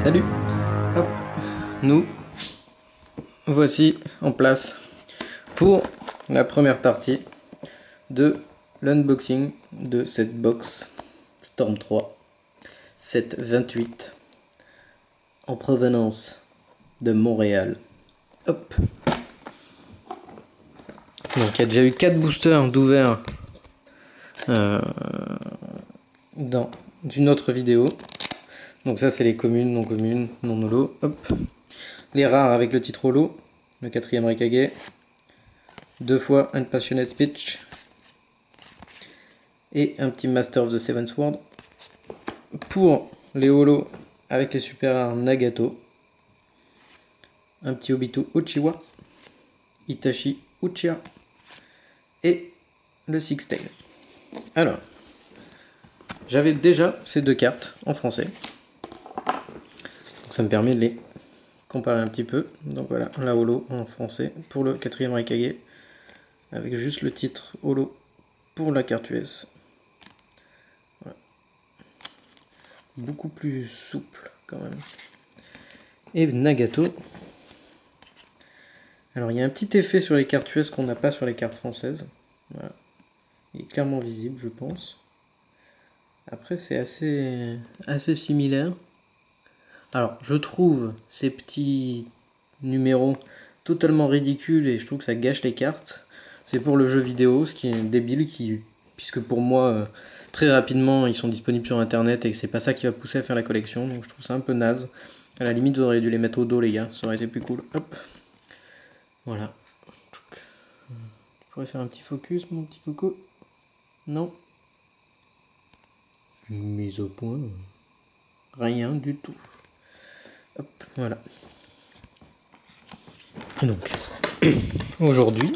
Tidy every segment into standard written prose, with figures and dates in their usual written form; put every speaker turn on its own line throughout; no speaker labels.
Salut. Hop, nous voici en place pour la première partie de l'unboxing de cette box Storm 3 728 en provenance de Montréal. Hop. Donc il y a déjà eu 4 boosters d'ouvert dans une autre vidéo. Donc ça c'est les communes, non holo. Hop. Les rares avec le titre holo, le 4e Raikage, 2 fois Unpassionate Speech et un petit Master of the Seven Sword. Pour les holos avec les super rares Nagato, un petit Obito Uchiwa, Itachi Uchiha et le Six-Tail. Alors, j'avais déjà ces deux cartes en français. Donc ça me permet de les comparer un petit peu. Donc voilà, la holo en français pour le 4e Raikage, avec juste le titre holo pour la carte US. Voilà. Beaucoup plus souple quand même. Et Nagato. Alors il y a un petit effet sur les cartes US qu'on n'a pas sur les cartes françaises. Voilà. Il est clairement visible, je pense. Après c'est assez similaire. Alors je trouve ces petits numéros totalement ridicules et je trouve que ça gâche les cartes. C'est pour le jeu vidéo, ce qui est débile, puisque pour moi très rapidement ils sont disponibles sur internet et que c'est pas ça qui va pousser à faire la collection, donc je trouve ça un peu naze. À la limite vous auriez dû les mettre au dos les gars, ça aurait été plus cool. Hop. Voilà. Tu pourrais faire un petit focus mon petit coco? Non. Mise au point. Rien du tout. Hop, voilà. Et donc, aujourd'hui,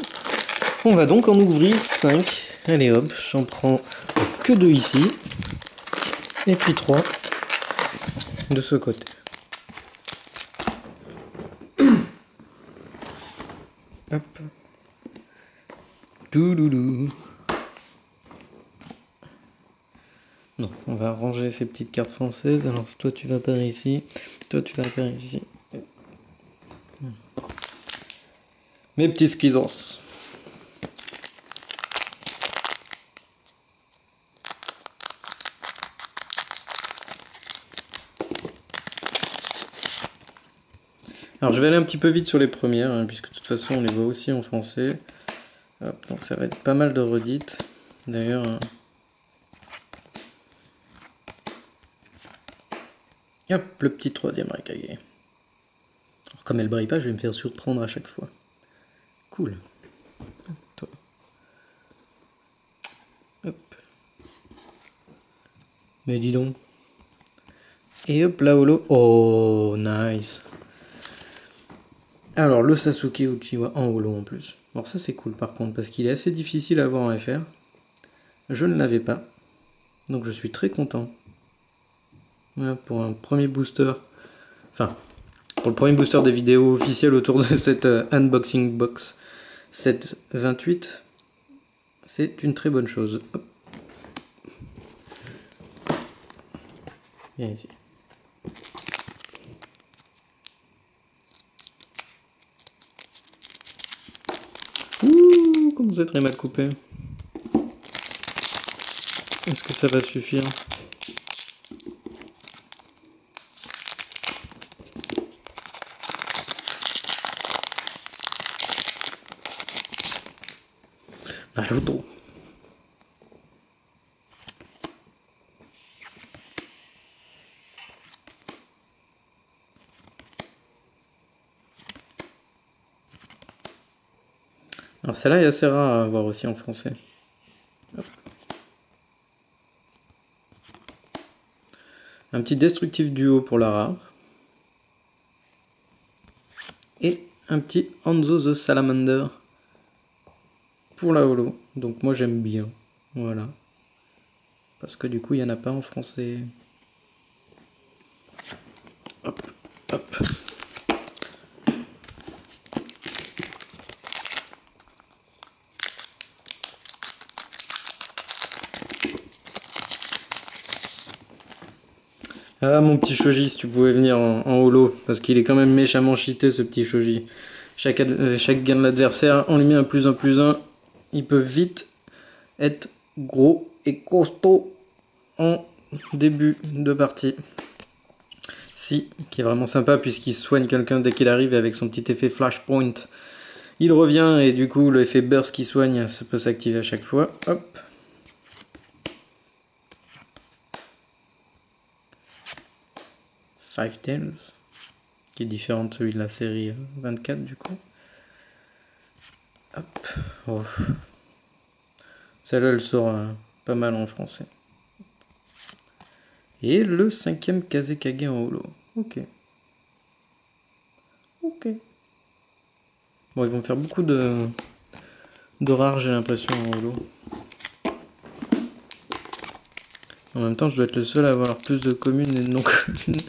on va donc en ouvrir 5. Allez hop, j'en prends que 2 ici. Et puis 3 de ce côté. Hop. Douloulou. Non, on va ranger ces petites cartes françaises. Alors toi tu vas par ici, toi tu vas par ici. Mes petits skizos. Alors je vais aller un petit peu vite sur les premières, hein, puisque de toute façon on les voit aussi en français. Hop, donc ça va être pas mal de redites. D'ailleurs... Hop, le petit 3e Raikage. Alors, comme elle brille pas, je vais me faire surprendre à chaque fois. Cool. Toi. Hop. Mais dis donc. Et hop, la holo. Oh, nice. Alors, le Sasuke Uchiwa en holo en plus. Alors ça c'est cool par contre, parce qu'il est assez difficile à avoir en FR. Je ne l'avais pas. Donc je suis très content. Voilà, pour un premier booster. Enfin, pour le premier booster des vidéos officielles autour de cette unboxing box 728, c'est une très bonne chose. Hop. Viens ici. Ouh, comme c'est très mal coupé. Est-ce que ça va suffire? Naruto. Alors celle-là est assez rare à avoir aussi en français. Hop. Un petit destructif duo pour la rare. Et un petit Hanzo the Salamander pour la holo. Donc moi j'aime bien. Voilà. Parce que du coup il n'y en a pas en français. Hop, hop. Ah, mon petit Shoji, si tu pouvais venir en holo, parce qu'il est quand même méchamment cheaté, ce petit Shoji. Chaque gain de l'adversaire, on lui met un plus un plus un. Il peut vite être gros et costaud en début de partie. Si, qui est vraiment sympa puisqu'il soigne quelqu'un dès qu'il arrive et avec son petit effet flashpoint. Il revient et du coup l'effet burst qui soigne, ça peut s'activer à chaque fois. Hop. Five Tails, qui est différent de celui de la série 24 du coup. Hop. Oh. Celle-là elle sort pas mal en français. Et le 5e Kazekage en holo. Ok. Ok. Bon, ils vont faire beaucoup de rares, j'ai l'impression, en holo. En même temps, je dois être le seul à avoir plus de communes et de non communes.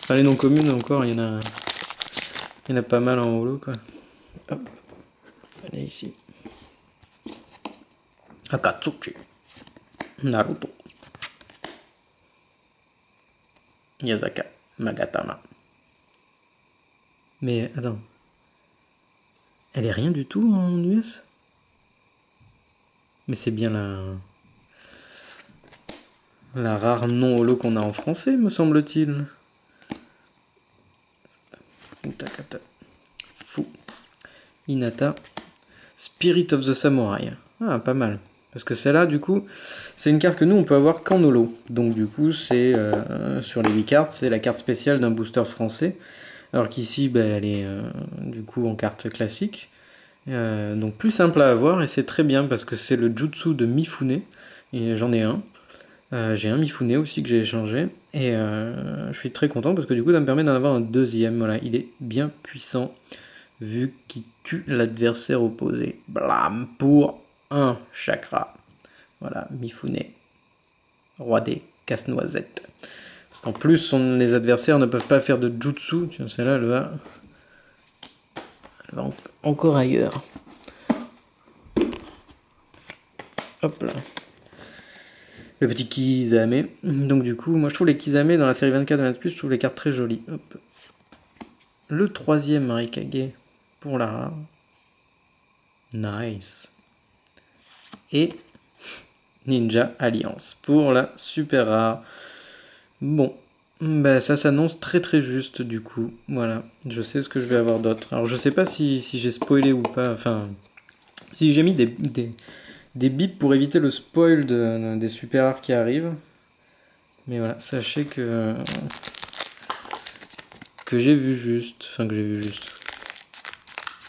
Enfin, les non communes encore, il y en a pas mal en holo, quoi. Hop. Allez, ici. Akatsuki. Naruto. Yazaka. Magatama. Mais attends. Elle est rien du tout en US? Mais c'est bien la rare non holo qu'on a en français, me semble-t-il. Utakata. Fou. Hinata. Spirit of the Samurai. Ah, pas mal. Parce que celle-là, du coup, c'est une carte que nous, on peut avoir qu'en holo. Donc, du coup, c'est sur les 8 cartes, c'est la carte spéciale d'un booster français. Alors qu'ici, bah, elle est du coup en carte classique. Donc, plus simple à avoir et c'est très bien parce que c'est le Jutsu de Mifune. Et j'en ai un. J'ai un Mifune aussi que j'ai échangé. Et je suis très content parce que du coup, ça me permet d'en avoir un deuxième. Voilà, il est bien puissant vu qu'il tue l'adversaire opposé. Blam pour un chakra. Voilà, Mifune, roi des casse-noisettes. Parce qu'en plus, les adversaires ne peuvent pas faire de jutsu. Tiens, celle-là, elle va encore ailleurs. Hop là. Le petit Kizame. Donc du coup, moi je trouve les Kizame dans la série 24-28, je trouve les cartes très jolies. Hop. Le 3e Marikage pour la rare. Nice. Et Ninja Alliance pour la super rare. Bon, bah ça s'annonce très très juste du coup. Voilà, je sais ce que je vais avoir d'autre. Alors je sais pas si j'ai spoilé ou pas. Enfin, si j'ai mis des bips pour éviter le spoil des super rares qui arrivent. Mais voilà, sachez que j'ai vu juste. Enfin, que j'ai vu juste.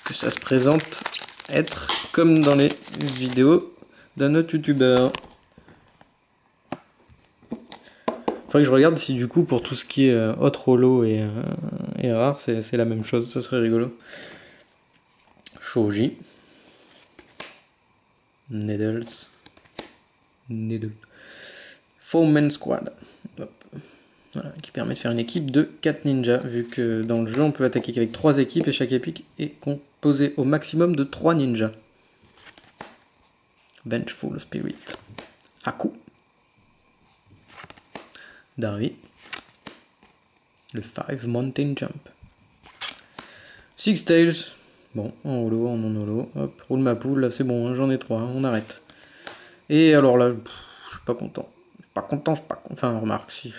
Que ça se présente être comme dans les vidéos d'un autre youtubeur. Faudrait que je regarde si du coup pour tout ce qui est autre holo et rare c'est la même chose, ça serait rigolo. Shoji. Needle. Foeman Squad. Hop. Voilà, qui permet de faire une équipe de 4 ninjas, vu que dans le jeu on peut attaquer avec 3 équipes et chaque équipe est composée au maximum de 3 ninjas. Vengeful Spirit. Haku. Darby. Le 5 Mountain Jump. Six Tails. Bon, en holo, en non holo. Hop, roule ma poule, là c'est bon, hein, j'en ai 3, hein, on arrête. Et alors là, je suis pas content. Je suis pas content, je suis pas content. Enfin, remarque, si.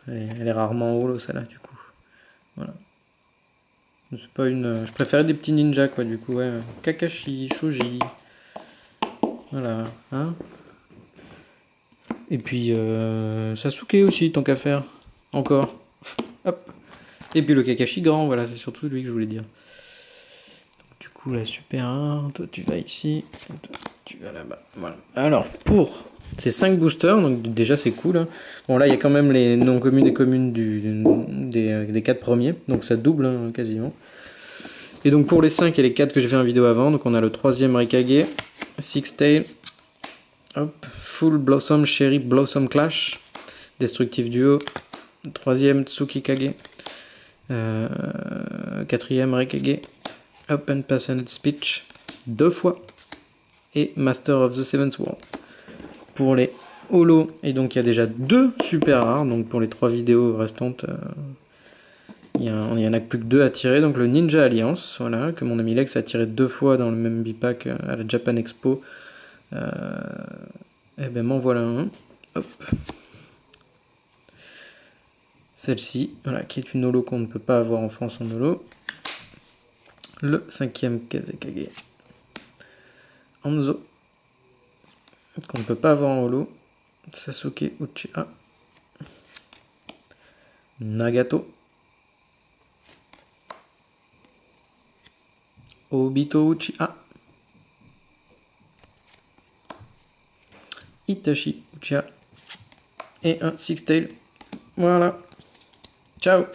Elle est rarement en holo, celle-là, du coup. Voilà. C'est pas une. Je préférais des petits ninjas, quoi, du coup, ouais. Kakashi, Shoji. Voilà, hein. Et puis, Sasuke aussi, tant qu'à faire. Encore. Hop. Et puis le Kakashi grand, voilà, c'est surtout lui que je voulais dire. Donc, du coup, la super 1, toi tu vas ici, toi tu vas là-bas. Voilà. Alors, pour ces 5 boosters, donc déjà c'est cool. Hein. Bon, là il y a quand même les non communes et communes des 4 premiers, donc ça double hein, quasiment. Et donc pour les 5 et les 4 que j'ai fait en vidéo avant, donc on a le 3e Rikage, Six Tail, hop, Full Blossom Cherry Blossom Clash, Destructive Duo, 3e Tsukikage, 4e Rikage, Open Passionate Speech, 2 fois, et Master of the Seventh World. Pour les holo. Et donc il y a déjà 2 super rares. Donc pour les 3 vidéos restantes, il y en a que plus que 2 à tirer. Donc le Ninja Alliance, voilà, que mon ami Lex a tiré 2 fois dans le même bipack à la Japan Expo. Et ben m'en voilà un. Hop. Celle-ci, voilà, qui est une holo qu'on ne peut pas avoir en France en holo. Le 5e Kazekage Hanzo, qu'on ne peut pas avoir en holo. Sasuke Uchiha. Nagato. Obito Uchiha. Itachi Uchiha. Et un Six Tail. Voilà. Ciao.